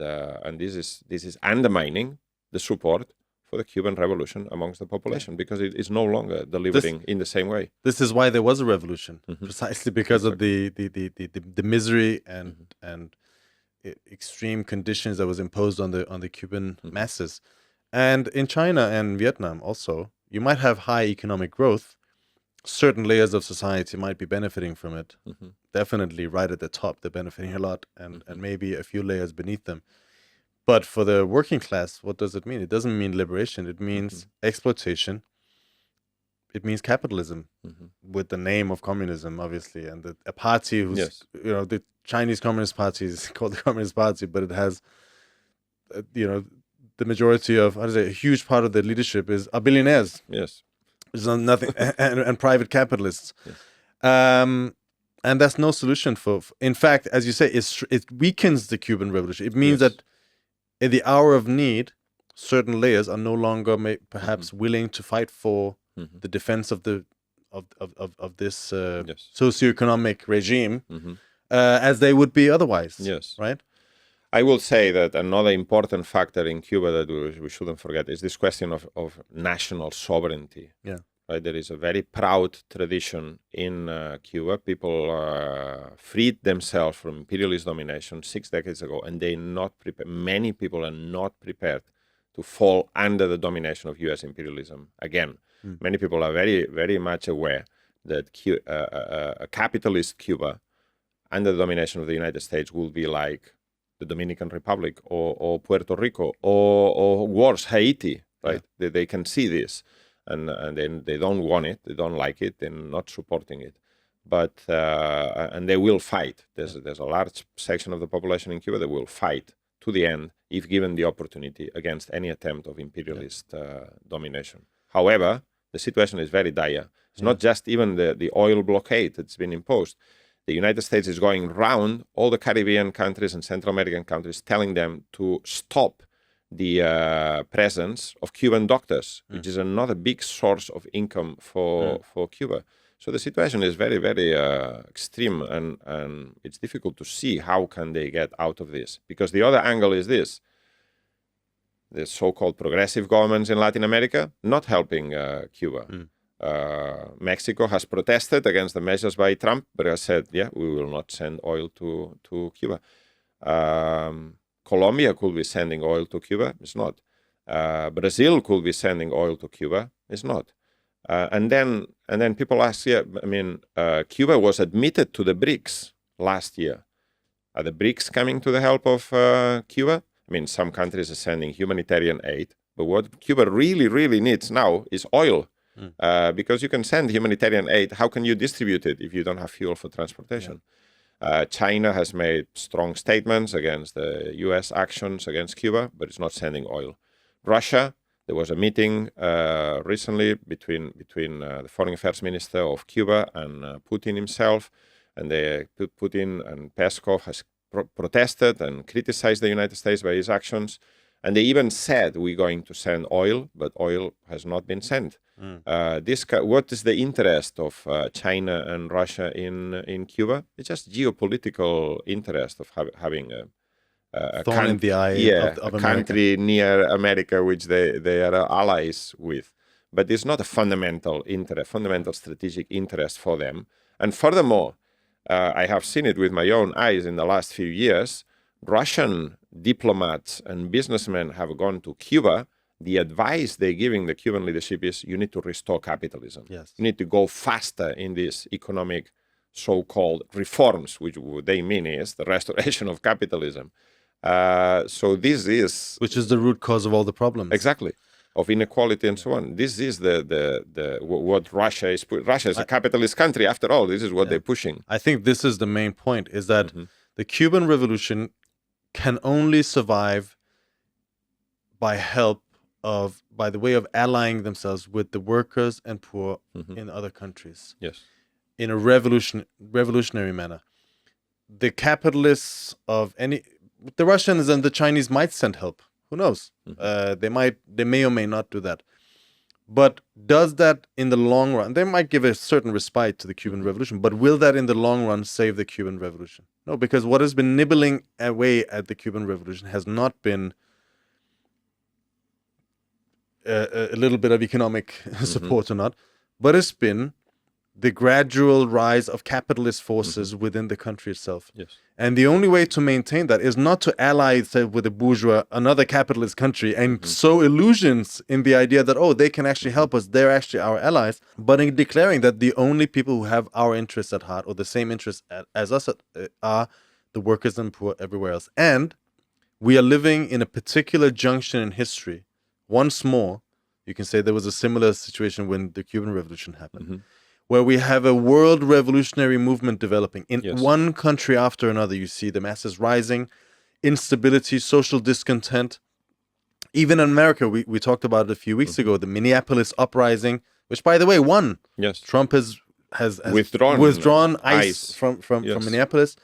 this is undermining the support for the Cuban Revolution amongst the population, because it is no longer delivering in the same way. This is why there was a revolution, precisely because of the misery and extreme conditions that was imposed on the Cuban masses. And in China and Vietnam also, you might have high economic growth. Certain layers of society might be benefiting from it. Definitely right at the top, they're benefiting a lot, and maybe a few layers beneath them. But for the working class, what does it mean? It doesn't mean liberation. It means exploitation. It means capitalism with the name of communism, obviously. And a party who's, Yes. The Chinese Communist Party is called the Communist Party, but it has, the majority of, a huge part of the leadership are billionaires. Yes. It's not nothing, and private capitalists. Yes. And that's no solution in fact, as you say, it weakens the Cuban Revolution. It means that in the hour of need, certain layers are no longer perhaps willing to fight for the defense of this socioeconomic regime as they would be otherwise. Yes. Right? I will say that another important factor in Cuba that we shouldn't forget is this question of national sovereignty. Yeah. Right? There is a very proud tradition in Cuba. People freed themselves from imperialist domination 6 decades ago, and they not prepared. Many people are not prepared to fall under the domination of U.S. imperialism again. Many people are very, very much aware that a capitalist Cuba under the domination of the United States will be like the Dominican Republic or Puerto Rico or worse, Haiti. Right? Yeah. They can see this. And then they don't want it, they don't like it, they're not supporting it. But and they will fight. There's a large section of the population in Cuba that will fight to the end if given the opportunity against any attempt of imperialist domination. However, the situation is very dire. It's not just even the oil blockade that's been imposed. The United States is going around all the Caribbean countries and Central American countries telling them to stop the presence of Cuban doctors, which is another big source of income for Cuba. So the situation is very, very extreme, and it's difficult to see how can they get out of this. Because the other angle is this: the so-called progressive governments in Latin America not helping Cuba. Mexico has protested against the measures by Trump, but has said, yeah, we will not send oil to Cuba. Colombia could be sending oil to Cuba. It's not. Brazil could be sending oil to Cuba. It's not. And then people ask, Cuba was admitted to the BRICS last year. Are the BRICS coming to the help of Cuba? Some countries are sending humanitarian aid, but what Cuba really, really needs now is oil. Because you can send humanitarian aid, how can you distribute it if you don't have fuel for transportation? China has made strong statements against the U.S. actions against Cuba, but it's not sending oil. Russia, there was a meeting recently between the foreign affairs minister of Cuba and Putin himself, and Putin and Peskov has protested and criticized the United States by his actions, and they even said we're going to send oil, but oil has not been sent. What is the interest of China and Russia in Cuba? It's just geopolitical interest of having a thorn in the eye of a country near America, which they are allies with. But it's not a fundamental strategic interest for them. And furthermore, I have seen it with my own eyes in the last few years. Russian diplomats and businessmen have gone to Cuba. The advice they're giving the Cuban leadership is you need to restore capitalism. Yes. You need to go faster in these economic so-called reforms, which what they mean is the restoration of capitalism. So this is... Which is the root cause of all the problems. Exactly. Of inequality and so on. This is what Russia is... Russia is a capitalist country, after all. This is what they're pushing. I think this is the main point, is that the Cuban Revolution can only survive by the way of allying themselves with the workers and poor in other countries. Yes. In a revolutionary manner. The capitalists the Russians and the Chinese might send help. Who knows? They may or may not do that. But does that in the long run, they might give a certain respite to the Cuban Revolution, but will that in the long run save the Cuban Revolution? No, because what has been nibbling away at the Cuban Revolution has not been a little bit of economic support or not, but it's been the gradual rise of capitalist forces within the country itself. Yes. And the only way to maintain that is not to ally itself with a bourgeois, another capitalist country, and sow illusions in the idea that, they can actually help us, they're actually our allies, but in declaring that the only people who have our interests at heart, or the same interests as us, are the workers and poor everywhere else. And we are living in a particular junction in history. Once more, you can say there was a similar situation when the Cuban Revolution happened, where we have a world revolutionary movement developing. In one country after another, you see the masses rising, instability, social discontent. Even in America, we talked about it a few weeks ago, the Minneapolis uprising, which, by the way, won. Yes. Trump has withdrawn ICE from Minneapolis.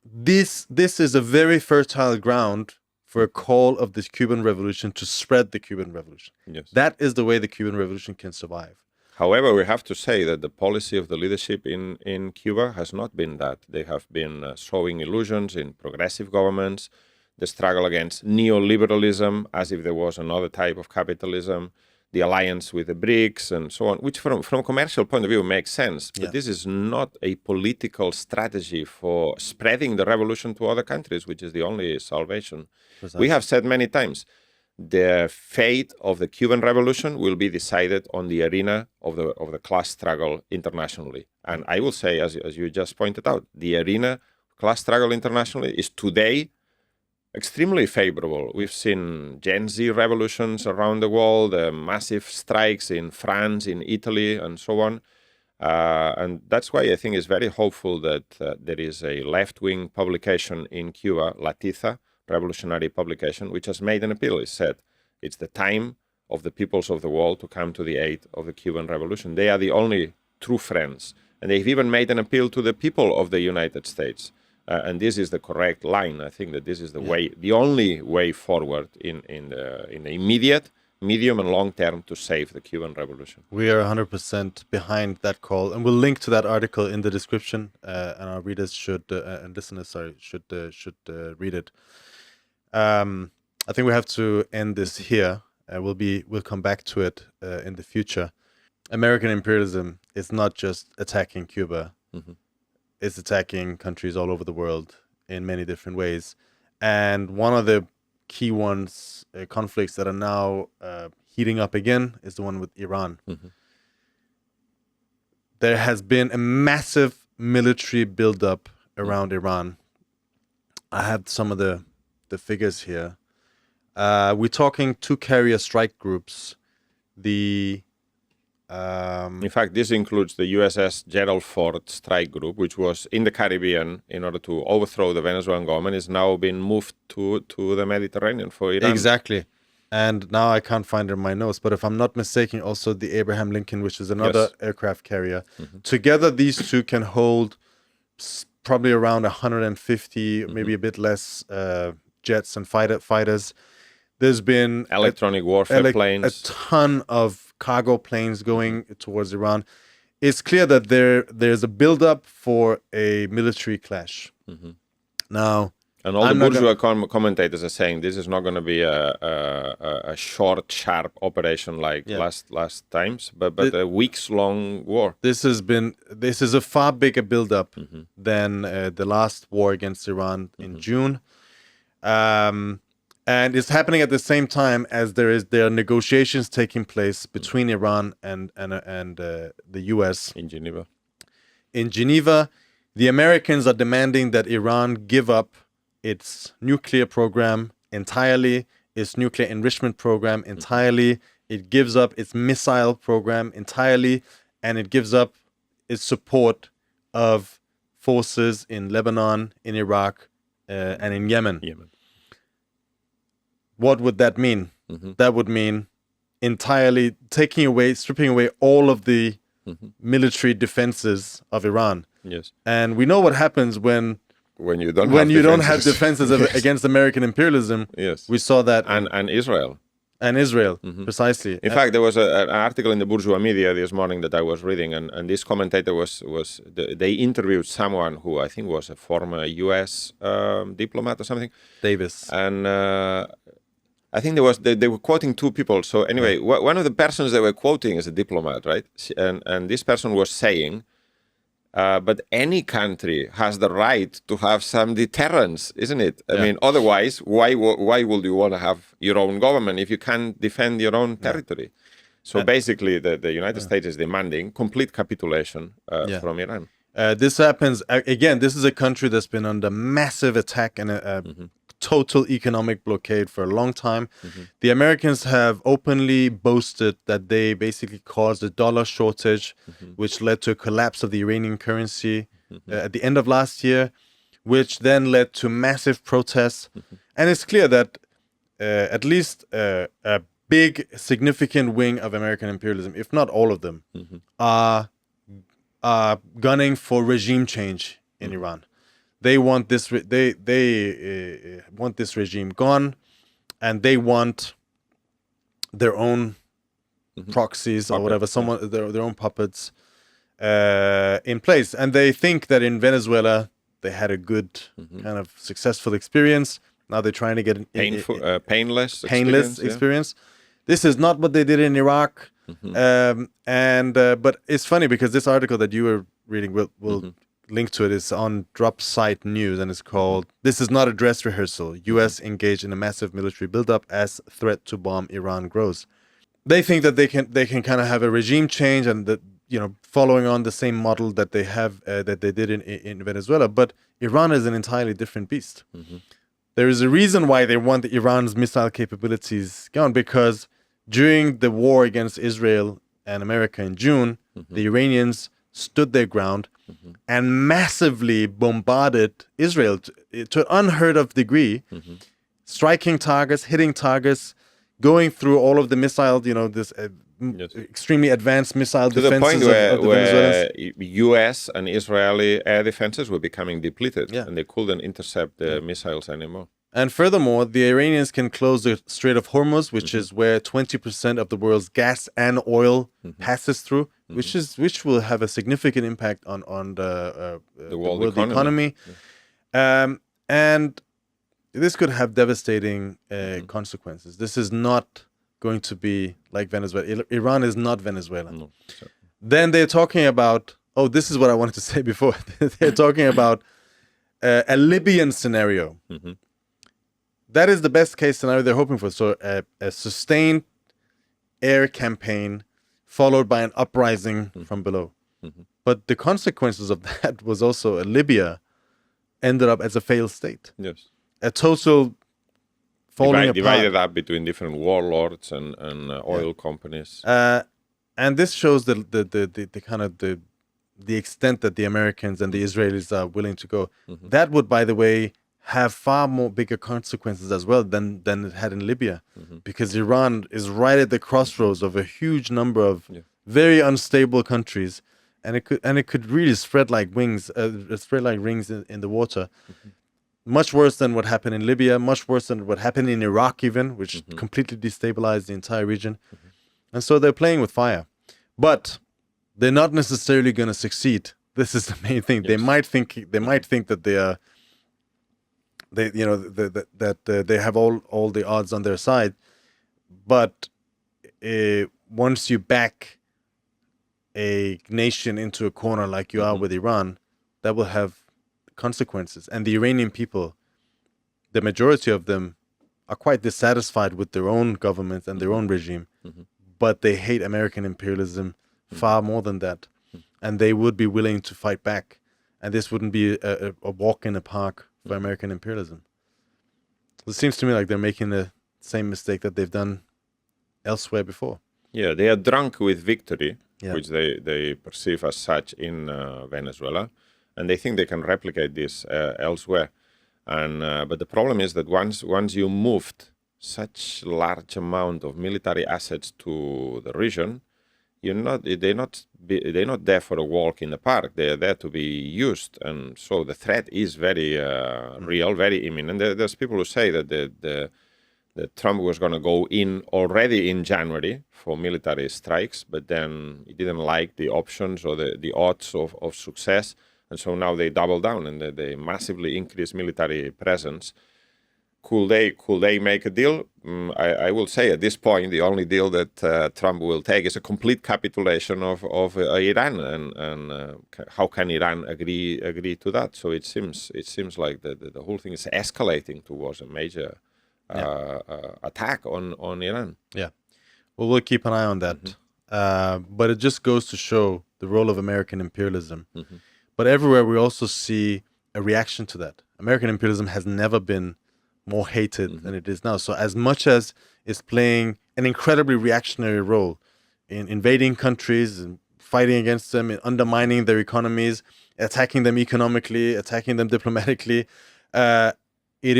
This is a very fertile ground for a call of this Cuban Revolution to spread the Cuban Revolution. Yes. That is the way the Cuban Revolution can survive. However, we have to say that the policy of the leadership in Cuba has not been that. They have been sowing illusions in progressive governments, the struggle against neoliberalism as if there was another type of capitalism, the alliance with the BRICS and so on, which from a commercial point of view makes sense. But this is not a political strategy for spreading the revolution to other countries, which is the only salvation. Precisely. We have said many times, the fate of the Cuban Revolution will be decided on the arena of the class struggle internationally. And I will say, as you just pointed out, the arena class struggle internationally is today extremely favorable. We've seen Gen Z revolutions around the world, massive strikes in France, in Italy, and so on. And that's why I think it's very hopeful that there is a left-wing publication in Cuba, La Tiza, revolutionary publication, which has made an appeal. It said it's the time of the peoples of the world to come to the aid of the Cuban Revolution. They are the only true friends. And they've even made an appeal to the people of the United States. And this is the correct line. I think that this is the way, the only way forward in the immediate, medium, and long term to save the Cuban Revolution. We are 100% behind that call, and we'll link to that article in the description. And our readers should and listeners, should read it. I think we have to end this here. We'll come back to it in the future. American imperialism is not just attacking Cuba. It's attacking countries all over the world in many different ways. And one of the key ones, conflicts that are now heating up again, is the one with Iran. There has been a massive military buildup around Iran. I have some of the figures here. We're talking 2 carrier strike groups. In fact, this includes the USS Gerald Ford strike group, which was in the Caribbean in order to overthrow the Venezuelan government, is now been moved to the Mediterranean for Iran. Exactly. And now I can't find it in my notes, but if I'm not mistaken, also the Abraham Lincoln, which is another aircraft carrier. Together, these two can hold probably around 150, maybe a bit less, jets and fighters. There's been electronic warfare planes, a ton of cargo planes going towards Iran. It's clear that there's a buildup for a military clash. Now, and all the bourgeois commentators are saying this is not going to be a short, sharp operation like last times, but a weeks-long war. This is a far bigger buildup than the last war against Iran in June. And it's happening at the same time as there are negotiations taking place between Iran and the U.S. in Geneva. In Geneva, the Americans are demanding that Iran give up its nuclear program entirely, its nuclear enrichment program entirely. It gives up its missile program entirely, and it gives up its support of forces in Lebanon, in Iraq, and in Yemen. What would that mean? That would mean entirely stripping away all of the military defenses of Iran. Yes. And we know what happens when you don't have defenses against American imperialism. Yes. We saw that. And Israel. And Israel, precisely. In fact, there was an article in the bourgeois media this morning that I was reading, and this commentator they interviewed someone who I think was a former U.S. Diplomat or something. Davis. And I think they were quoting 2 people. So anyway, one of the persons they were quoting is a diplomat, right? And this person was saying, but any country has the right to have some deterrence, isn't it? I mean, otherwise, why would you want to have your own government if you can't defend your own territory? So basically, the United States is demanding complete capitulation from Iran. This happens again. This is a country that's been under massive attack and a total economic blockade for a long time. The Americans have openly boasted that they basically caused a dollar shortage, which led to a collapse of the Iranian currency at the end of last year, which then led to massive protests. And it's clear that at least a big, significant wing of American imperialism, if not all of them, are gunning for regime change in Iran. They want this. They want this regime gone, and they want their own proxies or whatever, their own puppets in place. And they think that in Venezuela they had a good kind of successful experience. Now they're trying to get an painless experience. This is not what they did in Iraq. But it's funny because this article that you were reading will link to it. It's on Drop Site News, and it's called "This is not a dress rehearsal. U.S. engaged in a massive military buildup as threat to bomb Iran grows." They think that they can kind of have a regime change, and that, you know, following on the same model that they have that they did in Venezuela. But Iran is an entirely different beast. There is a reason why they want Iran's missile capabilities gone, because during the war against Israel and America in June, the Iranians stood their ground and massively bombarded Israel to an unheard of degree, striking targets, hitting targets, going through all of the missiles, you know, this extremely advanced missile to defenses the point where, of the Venezuelans. U.S. and Israeli air defenses were becoming depleted, Yeah. and they couldn't intercept the missiles anymore. And furthermore, the Iranians can close the Strait of Hormuz, which is where 20% of the world's gas and oil passes through, which will have a significant impact on the world economy. And this could have devastating consequences. This is not going to be like Venezuela. Iran is not Venezuela. No, so. Then they're talking about, this is what I wanted to say before. They're talking about a Libyan scenario. That is the best case scenario they're hoping for. So a sustained air campaign followed by an uprising from below. But the consequences of that was also Libya ended up as a failed state. Yes. A total falling apart. Divided up between different warlords and oil companies. And this shows the kind of the extent that the Americans and the Israelis are willing to go. That would, by the way, have far more bigger consequences as well than it had in Libya, because Iran is right at the crossroads of a huge number of very unstable countries, and it could really spread like rings in the water. Much worse than what happened in Libya, much worse than what happened in Iraq even, which completely destabilized the entire region. And so they're playing with fire. But they're not necessarily going to succeed. This is the main thing. Yes. They might think that they have all the odds on their side, but once you back a nation into a corner like you are with Iran, that will have consequences. And the Iranian people, the majority of them, are quite dissatisfied with their own government and their own regime, but they hate American imperialism far more than that, and they would be willing to fight back. And this wouldn't be a walk in the park for American imperialism. It seems to me like they're making the same mistake that they've done elsewhere before. Yeah, they are drunk with victory, which they perceive as such in Venezuela, and they think they can replicate this elsewhere. And but the problem is that once you moved such large amount of military assets to the region, they're not there for a walk in the park. They're there to be used, and so the threat is very real, very imminent. There's people who say that that Trump was going to go in already in January for military strikes, but then he didn't like the options or the odds of success, and so now they double down and they massively increase military presence. Could they make a deal? I will say at this point, the only deal that Trump will take is a complete capitulation of Iran, and how can Iran agree to that? So it seems like the whole thing is escalating towards a major attack on Iran. Yeah, well, we'll keep an eye on that. But it just goes to show the role of American imperialism. But everywhere we also see a reaction to that. American imperialism has never been more hated than it is now. So as much as it's playing an incredibly reactionary role in invading countries and fighting against them, in undermining their economies, attacking them economically, attacking them diplomatically, it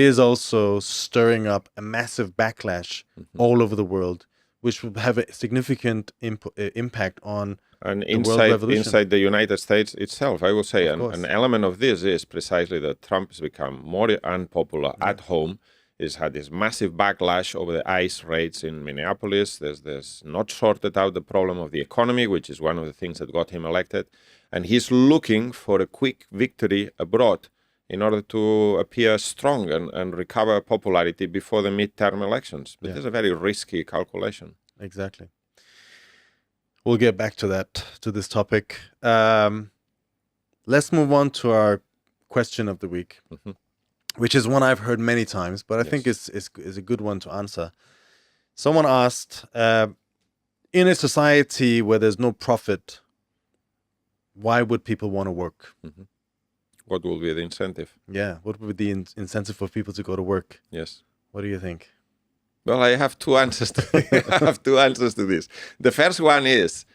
is also stirring up a massive backlash all over the world, which will have a significant impact on and the world revolution. inside the United States itself. I will say course. an element of this is precisely that Trump has become more unpopular at home. He's had this massive backlash over the ICE raids in Minneapolis. There's not sorted out the problem of the economy, which is one of the things that got him elected. And he's looking for a quick victory abroad in order to appear strong and recover popularity before the midterm elections. But this is a very risky calculation. Exactly. We'll get back to that, to this topic. Let's move on to our question of the week, which is one I've heard many times, but I think is a good one to answer. Someone asked, in a society where there's no profit, why would people want to work? What will be the incentive? Yeah, what would be the incentive for people to go to work? Yes. What do you think? Well, I have two answers to this. The first one is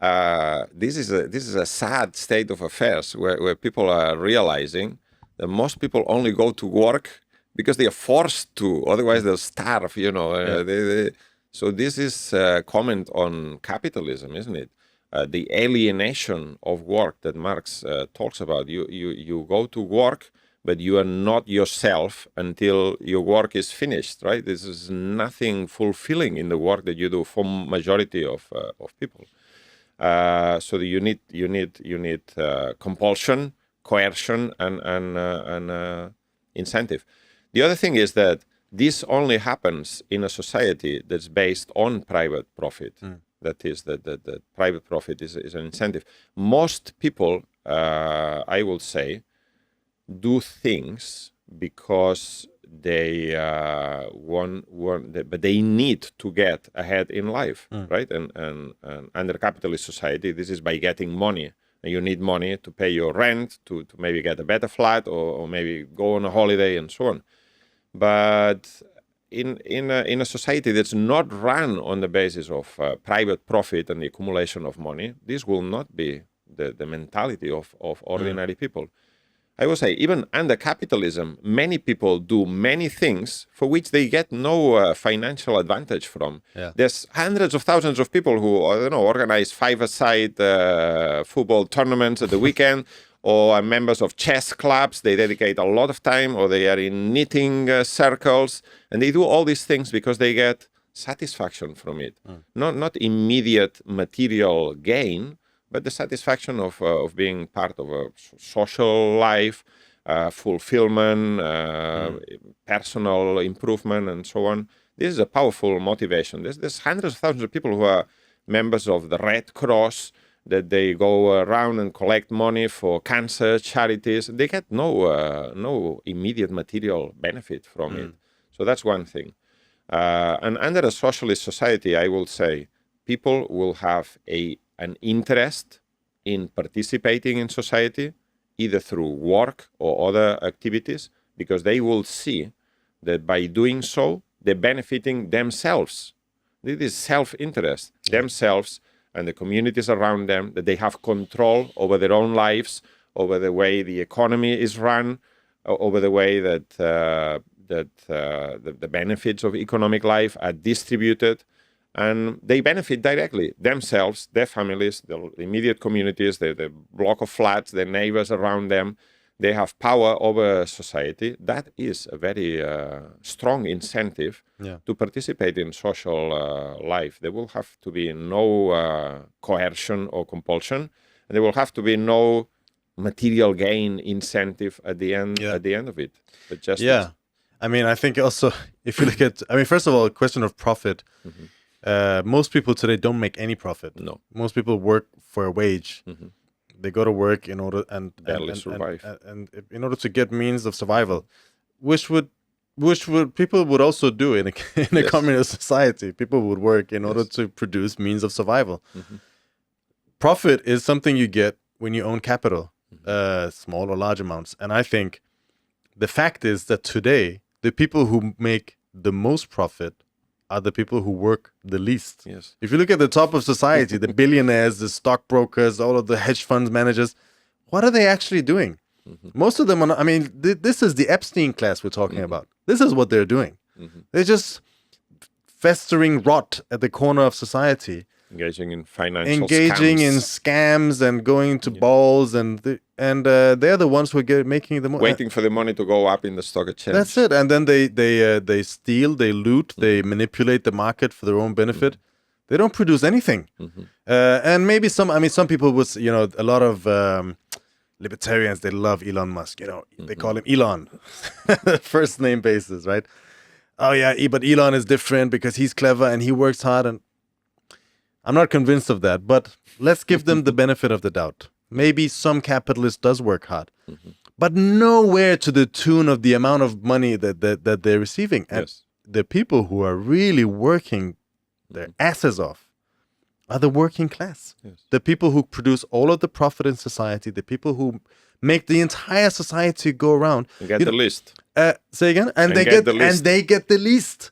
this is a sad state of affairs where people are realizing that most people only go to work because they are forced to, otherwise they'll starve. So this is a comment on capitalism, isn't it? The alienation of work that Marx talks about. You go to work, but you are not yourself until your work is finished, right? This is nothing fulfilling in the work that you do for majority of people. So you need compulsion, coercion, and incentive. The other thing is that this only happens in a society that's based on private profit. That is, that private profit is an incentive. Most people, I will say, do things because they but they need to get ahead in life, right? And under capitalist society, this is by getting money. And you need money to pay your rent, to maybe get a better flat, or maybe go on a holiday and so on. But in a society that's not run on the basis of private profit and the accumulation of money, this will not be the mentality of ordinary people. I will say, even under capitalism, many people do many things for which they get no financial advantage from. There's hundreds of thousands of people who, I don't know, organize five-a-side football tournaments at the weekend, or are members of chess clubs. They dedicate a lot of time, or they are in knitting circles, and they do all these things because they get satisfaction from it. Not immediate material gain, but the satisfaction of being part of a social life, fulfillment, personal improvement, and so on. This is a powerful motivation. There's hundreds of thousands of people who are members of the Red Cross, that they go around and collect money for cancer charities. They get no immediate material benefit from it. So that's one thing. And under a socialist society, I will say, people will have an interest in participating in society, either through work or other activities, because they will see that by doing so, they're benefiting themselves. This is self-interest, themselves and the communities around them, that they have control over their own lives, over the way the economy is run, over the way that the benefits of economic life are distributed. And they benefit directly, themselves, their families, the immediate communities, the block of flats, their neighbors around them. They have power over society. That is a very strong incentive to participate in social life. There will have to be no coercion or compulsion. And there will have to be no material gain incentive at the end of it. But just I mean, I think also, if you look at, first of all, a question of profit. Most people today don't make any profit. No. Most people work for a wage. They go to work in order and survive. And in order to get means of survival, which people would also do in a communist society. People would work in order to produce means of survival. Profit is something you get when you own capital. small or large amounts. And I think the fact is that today, the people who make the most profit are the people who work the least. Yes. If you look at the top of society, the billionaires, the stockbrokers, all of the hedge funds managers, what are they actually doing? Most of them are not, I mean, this is the Epstein class we're talking about. This is what they're doing. They're just festering rot at the corner of society. Engaging in financial Engaging in scams. scams and going to balls, and they're the ones who are making the money. Waiting for the money to go up in the stock exchange. That's it. And then they steal, they loot, they manipulate the market for their own benefit. They don't produce anything. And maybe some people was, a lot of libertarians, they love Elon Musk. They call him Elon, first name basis, right? Oh yeah, but Elon is different because he's clever and he works hard. And I'm not convinced of that, but let's give them the benefit of the doubt. Maybe some capitalist does work hard, but nowhere to the tune of the amount of money that they're receiving. And the people who are really working their asses off are the working class. The people who produce all of the profit in society, the people who make the entire society go around. You get the list. Say again? And they get the least.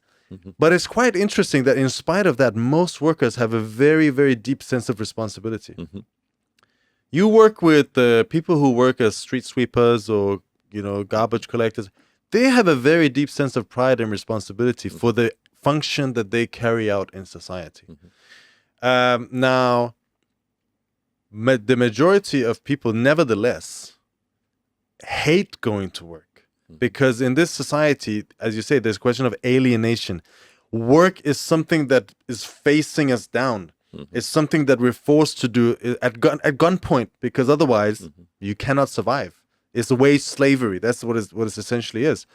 But it's quite interesting that in spite of that, most workers have a very, very deep sense of responsibility. You work with people who work as street sweepers or, garbage collectors. They have a very deep sense of pride and responsibility for the function that they carry out in society. Now, the majority of people, nevertheless, hate going to work. Because in this society, as you say, there's a question of alienation. Work is something that is facing us down. It's something that we're forced to do at gunpoint, because otherwise you cannot survive. It's wage slavery. That's what it essentially is.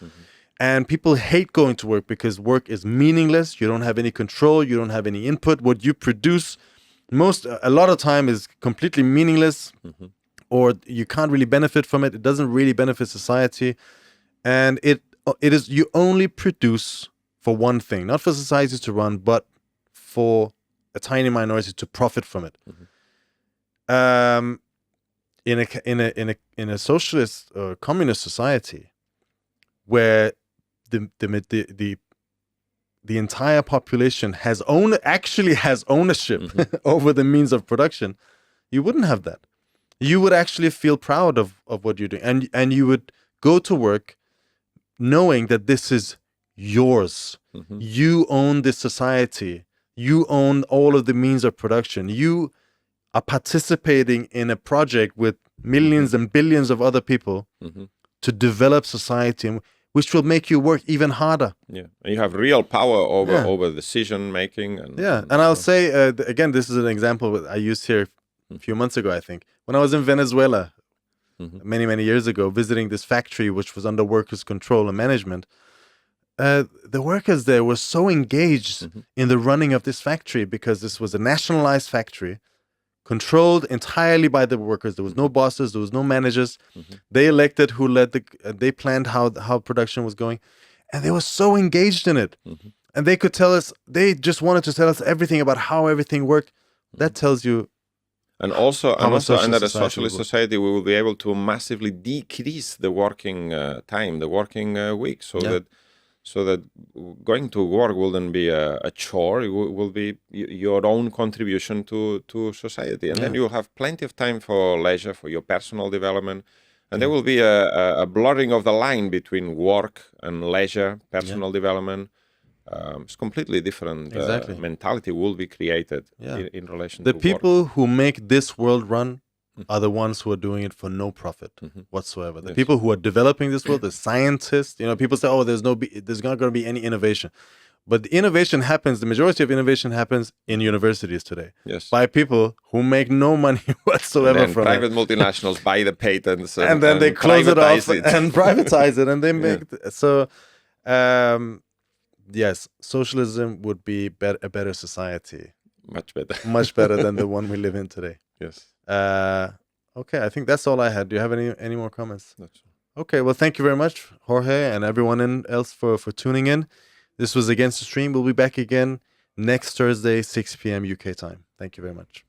And people hate going to work because work is meaningless. You don't have any control. You don't have any input. What you produce a lot of time is completely meaningless, or you can't really benefit from it. It doesn't really benefit society. And it is, you only produce for one thing, not for society to run, but for a tiny minority to profit from it. In a socialist or communist society, where the entire population has ownership over the means of production, you wouldn't have that. You would actually feel proud of what you're doing, and you would go to work knowing that this is yours. You own this society. You own all of the means of production. You are participating in a project with millions and billions of other people to develop society, which will make you work even harder. Yeah, and you have real power over decision making. And I'll say again, this is an example I used here a few months ago. I think when I was in Venezuela, many years ago, visiting this factory which was under workers' control and management, the workers there were so engaged in the running of this factory, because this was a nationalized factory, controlled entirely by the workers. There was no bosses, there was no managers. They elected who led they planned how production was going, and they were so engaged in it. And they could tell us, they just wanted to tell us everything about how everything worked. That tells you. And also under the socialist society, we will be able to massively decrease the working time, the working week, so that going to work wouldn't be a chore. It will be your own contribution to society, and then you'll have plenty of time for leisure, for your personal development, and there will be a blurring of the line between work and leisure, personal development. It's completely different mentality will be created in relation to the people work. who make this world run are the ones who are doing it for no profit whatsoever. The people who are developing this world, the scientists, people say, oh, there's not going to be any innovation. But the innovation happens, the majority of innovation happens in universities today. By people who make no money whatsoever from private multinationals buy the patents and then they close it off and privatize it, and they make yes, socialism would be a better society. Much better. Much better than the one we live in today. Yes. Okay, I think that's all I had. Do you have any more comments? That's all. Okay, well, thank you very much, Jorge, and everyone else for tuning in. This was Against the Stream. We'll be back again next Thursday, 6 p.m. UK time. Thank you very much.